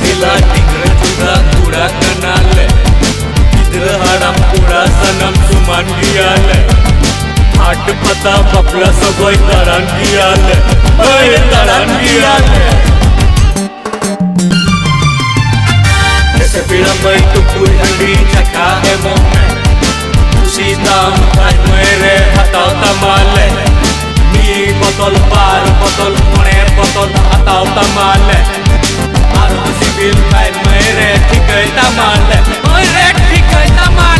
जिला टिंगर चूड़ा कूड़ा कनाल इधर हड़म पूरा सनम सुमन गियाल हाट पता बपला सब तड़न गियाल तड़न गियाल जैसे पिड़म टुकुर हंडी चका है मोह सीताम आज मेरे हताव तमाल मी बतल पार बतल मने बतल हताव तमाल आर सिविल फाइल मेरे ठीक है तमाल मेरे ठीक है तमाल